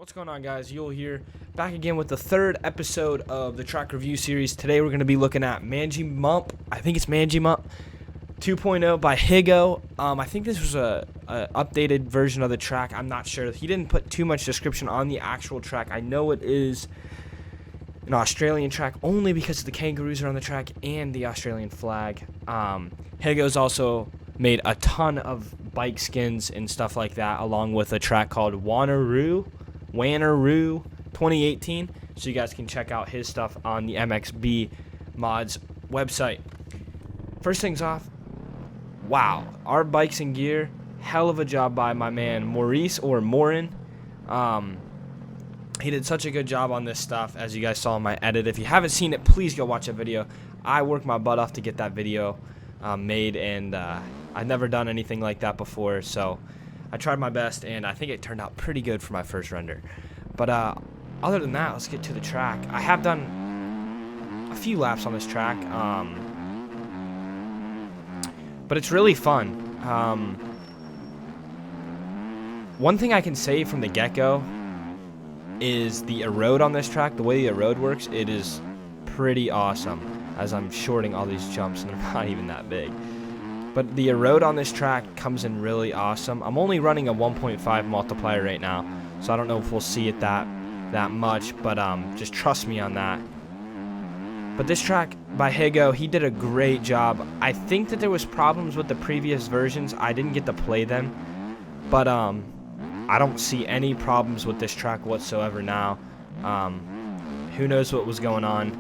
What's going on, guys? You'll here back again with the third episode of the track review series. Today we're going to be looking at Manjimup. I think it's Manjimup 2.0 by Higo. I think this was a updated version of the track. I'm not sure. He didn't put too much description on the actual track. I know it is an Australian track only because the kangaroos are on the track and the Australian flag. Higo's also made a ton of bike skins and stuff like that, along with a track called Wanneroo 2018, so you guys can check out his stuff on the MXB Mods website. First things off, wow, our bikes and gear, hell of a job by my man Maurice or Morin. He did such a good job on this stuff, as you guys saw in my edit. If you haven't seen it, please go watch that video. I worked my butt off to get that video made, and I've never done anything like that before, so I tried my best, and I think it turned out pretty good for my first render. But other than that, let's get to the track. I have done a few laps on this track, but it's really fun. One thing I can say from the get-go is the erode on this track. The way the erode works, it is pretty awesome, as I'm shorting all these jumps, and they're not even that big. But the erode on this track comes in really awesome. I'm only running a 1.5 multiplier right now, so I don't know if we'll see it that much, but just trust me on that. But this track by Higo, he did a great job. I think that there was problems with the previous versions. I didn't get to play them, but I don't see any problems with this track whatsoever now. Who knows what was going on.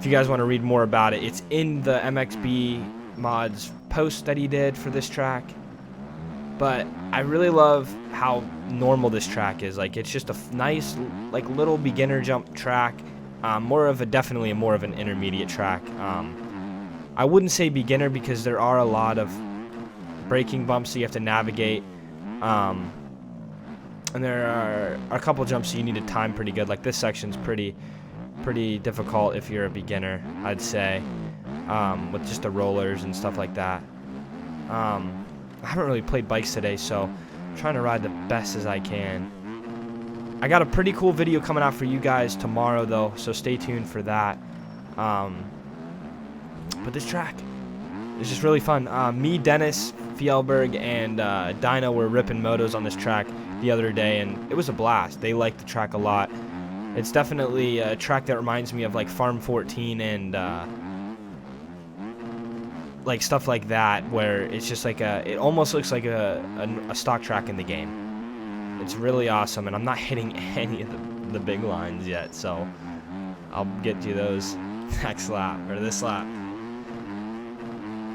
If you guys want to read more about it, it's in the MXB Mods post that he did for this track. But I really love how normal this track is. Like, it's just a nice, like, little beginner jump track. Definitely more of an intermediate track. I wouldn't say beginner because there are a lot of braking bumps that you have to navigate. And there are a couple jumps that you need to time pretty good. Like, this section's pretty difficult if you're a beginner, I'd say, with just the rollers and stuff like that. I haven't really played bikes today, so I'm trying to ride the best as I can. I got a pretty cool video coming out for you guys tomorrow, though, so stay tuned for that. But this track is just really fun. Me, Dennis, Fjellberg, and Dino were ripping motos on this track the other day, and it was a blast. They liked the track a lot. It's definitely a track that reminds me of like Farm 14 and like stuff like that, where it's just like it almost looks like a stock track in the game. It's really awesome, and I'm not hitting any of the big lines yet, so I'll get to those next lap, or this lap.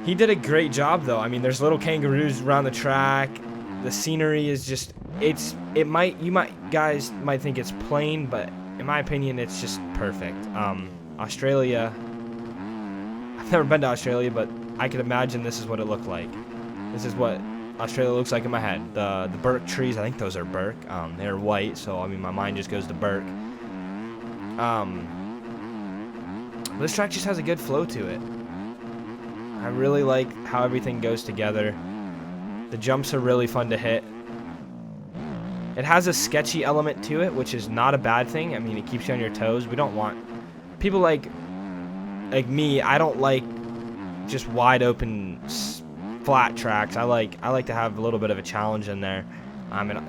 He did a great job, though. I mean, there's little kangaroos around the track. The scenery is just, guys might think it's plain, but in my opinion, it's just perfect. Australia, I've never been to Australia, but I could imagine this is what it looked like. This is what Australia looks like in my head. The birch trees, I think those are birch. They're white, so I mean, my mind just goes to birch. This track just has a good flow to it. I really like how everything goes together. The jumps are really fun to hit. It has a sketchy element to it, which is not a bad thing. I mean, it keeps you on your toes. We don't want people like me. I don't like just wide open flat tracks. I like to have a little bit of a challenge in there.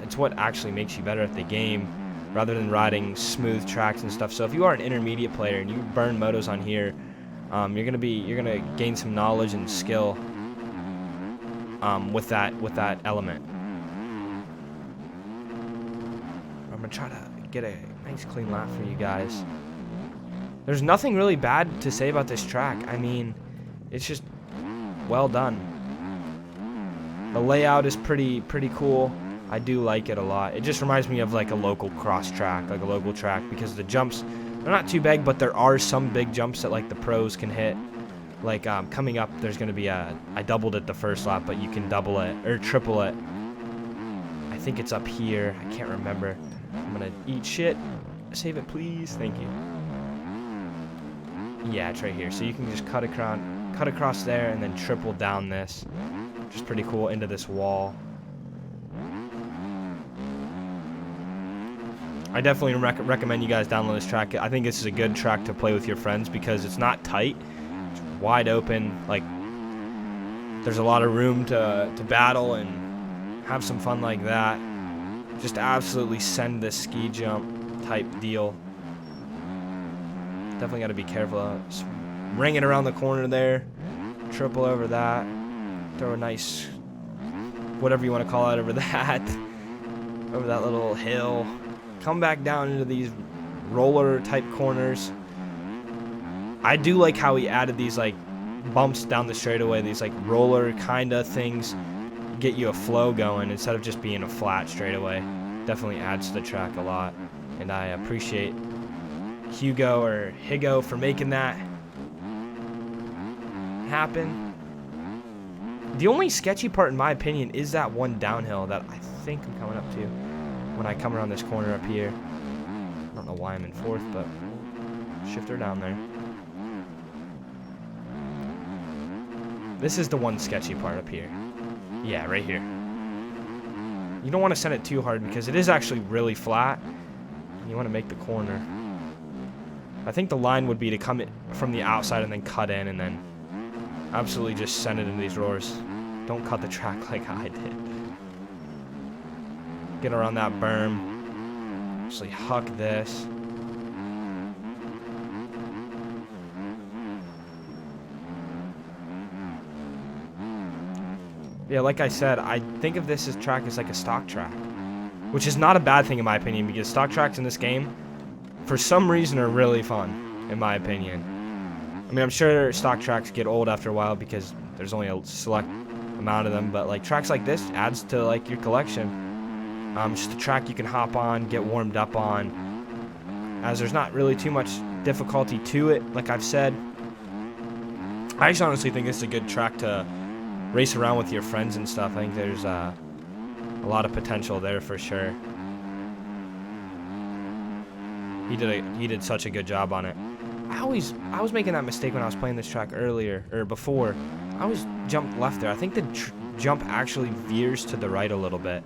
It's what actually makes you better at the game, rather than riding smooth tracks and stuff. So if you are an intermediate player and you burn motos on here, you're gonna gain some knowledge and skill with that element. I'm gonna try to get a nice clean lap for you guys. There's nothing really bad to say about this track. I mean, it's just well done. The layout is pretty cool. I do like it a lot. It just reminds me of like a local cross track, like a local track, because the jumps, they're not too big, but there are some big jumps that like the pros can hit. Like coming up, there's going to be I doubled it the first lap, but you can double it or triple it. I think it's up here. I can't remember. I'm going to eat shit. Save it, please. Thank you. Yeah, it's right here. So you can just cut across there and then triple down this. Which is pretty cool, into this wall. I definitely recommend you guys download this track. I think this is a good track to play with your friends because it's not tight. It's wide open. Like, there's a lot of room to battle and have some fun like that. Just absolutely send this ski jump type deal. Definitely got to be careful. Just ring it around the corner there. Triple over that. Throw a nice, whatever you want to call it, over that. Over that little hill. Come back down into these roller type corners. I do like how he added these like bumps down the straightaway, these like roller kind of things, get you a flow going instead of just being a flat straightaway. Definitely adds to the track a lot, and I appreciate Higo for making that happen. The only sketchy part in my opinion is that one downhill that I think I'm coming up to when I come around this corner up here. I don't know why I'm in fourth, but shift her down there. This is the one sketchy part up here. Yeah, right here. You don't want to send it too hard because it is actually really flat. You want to make the corner. I think the line would be to come in from the outside and then cut in and then absolutely just send it into these roars. Don't cut the track like I did. Get around that berm. Actually huck this. Yeah, like I said, I think of this as track as like a stock track, which is not a bad thing in my opinion because stock tracks in this game, for some reason, are really fun, in my opinion. I mean, I'm sure stock tracks get old after a while because there's only a select amount of them, but like tracks like this adds to like your collection. Just a track you can hop on, get warmed up on, as there's not really too much difficulty to it, like I've said. I just honestly think this is a good track to race around with your friends and stuff. I think there's a lot of potential there for sure. He did such a good job on it. I was making that mistake when I was playing this track earlier or before. I always jumped left there. I think the jump actually veers to the right a little bit,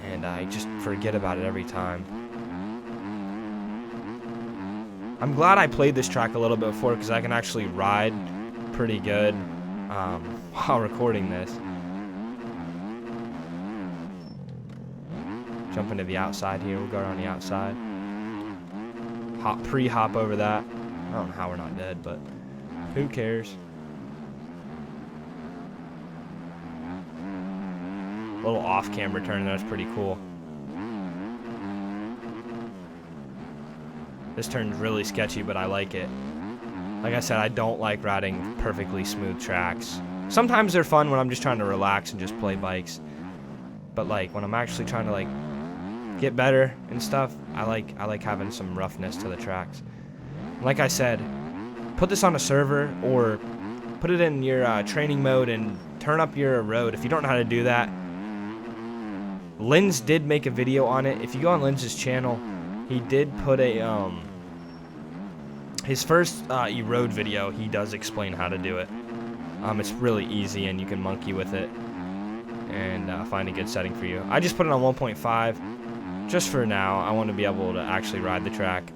and I just forget about it every time. I'm glad I played this track a little bit before because I can actually ride pretty good while recording this. Jump into the outside here. We'll go around the outside. Pre-hop over that. I don't know how we're not dead, but who cares? Little off-camera turn. That's pretty cool. This turn's really sketchy, but I like it. Like I said, I don't like riding perfectly smooth tracks. Sometimes they're fun when I'm just trying to relax and just play bikes. But like when I'm actually trying to like get better and stuff, I like having some roughness to the tracks. Like I said, put this on a server or put it in your training mode and turn up your road. If you don't know how to do that, Linz did make a video on it. If you go on Linz's channel, he did put a his first erode video. He does explain how to do it. It's really easy and you can monkey with it and find a good setting for you. I just put it on 1.5 just for now. I want to be able to actually ride the track,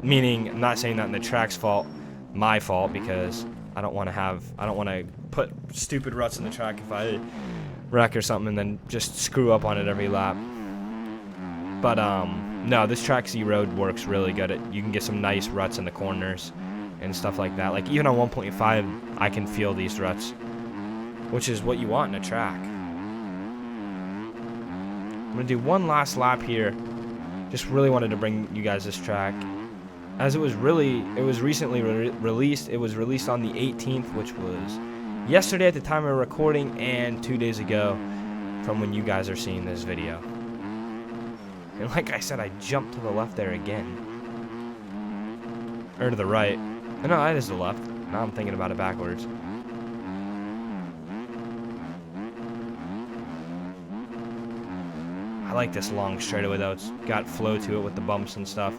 meaning I'm not saying that in the track's fault, my fault, because I don't want to put stupid ruts in the track if I wreck or something and then just screw up on it every lap. But no, this track's erode works really good. You can get some nice ruts in the corners and stuff like that. Like even on 1.5, I can feel these ruts, which is what you want in a track. I'm gonna do one last lap here. Just really wanted to bring you guys this track, as it was recently released. It was released on the 18th, which was yesterday at the time of recording, and 2 days ago from when you guys are seeing this video. And like I said, I jumped to the left there again, or to the right. No, that is the left. Now I'm thinking about it backwards. I like this long straightaway though. It's got flow to it with the bumps and stuff.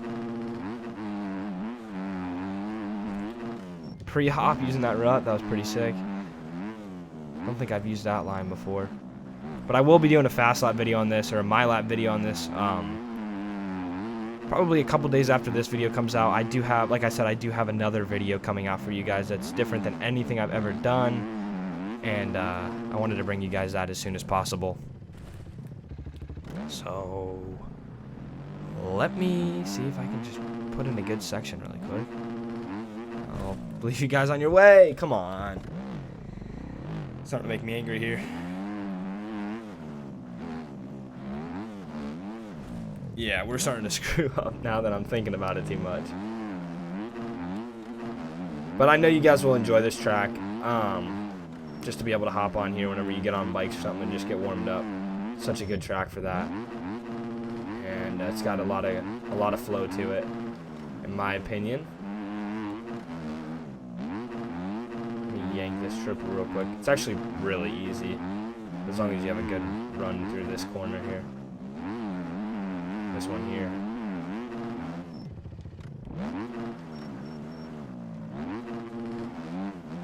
Pre-hop using that rut, that was pretty sick. I don't think I've used that line before. But I will be doing a fast lap video on this, or a my lap video on this, probably a couple days after this video comes out, I do have, like I said, I do have another video coming out for you guys that's different than anything I've ever done, and I wanted to bring you guys that as soon as possible. So let me see if I can just put in a good section really quick. I'll leave you guys on your way. Come on. It's starting to make me angry here. Yeah, we're starting to screw up now that I'm thinking about it too much. But I know you guys will enjoy this track. Just to be able to hop on here whenever you get on bikes or something and just get warmed up. Such a good track for that. And it's got a lot of flow to it, in my opinion. Let me yank this triple real quick. It's actually really easy, as long as you have a good run through this corner here. This one here.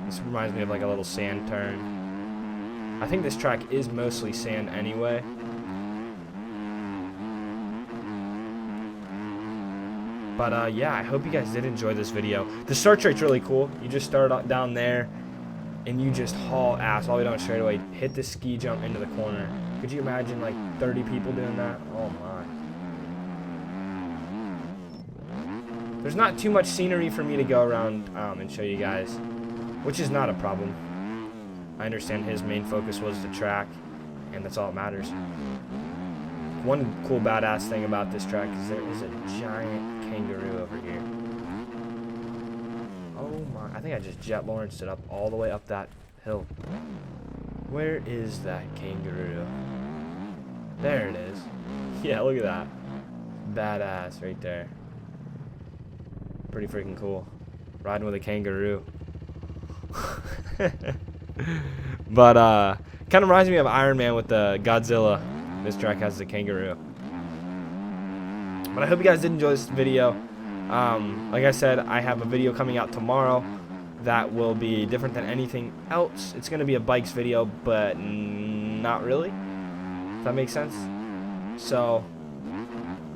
This reminds me of like a little sand turn. I think this track is mostly sand anyway. But yeah, I hope you guys did enjoy this video. The start straight's really cool. You just start down there and you just haul ass all the way down straight away. Hit the ski jump into the corner. Could you imagine like 30 people doing that? Oh my. There's not too much scenery for me to go around and show you guys, which is not a problem. I understand his main focus was the track, and that's all that matters. One cool badass thing about this track is there is a giant kangaroo over here. Oh my, I think I just Jet Lawrenced it up all the way up that hill. Where is that kangaroo? There it is. Yeah, look at that. Badass right there. Pretty freaking cool. Riding with a kangaroo. But kind of reminds me of Iron Man with the Godzilla. This track has the kangaroo. But I hope you guys did enjoy this video. Like I said, I have a video coming out tomorrow that will be different than anything else. It's going to be a bikes video, but not really. If that makes sense. So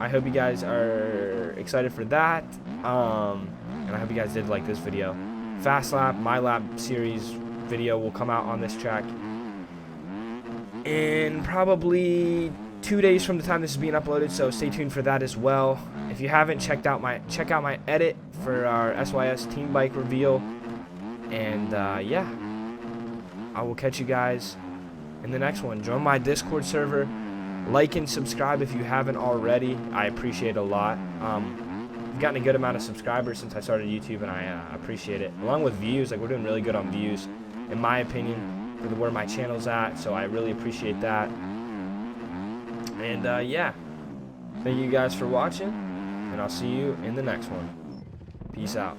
I hope you guys are excited for that. And I hope you guys did like this video. Fast lap, my lap series video will come out on this track in probably 2 days from the time this is being uploaded, so stay tuned for that as well. If you haven't check out my edit for our SYS team bike reveal. And yeah, I will catch you guys in the next one. Join my Discord server. Like and subscribe if you haven't already. I appreciate it a lot. I've gotten a good amount of subscribers since I started YouTube, and I appreciate it. Along with views, like we're doing really good on views, in my opinion, for where my channel's at. So I really appreciate that. And yeah, thank you guys for watching, and I'll see you in the next one. Peace out.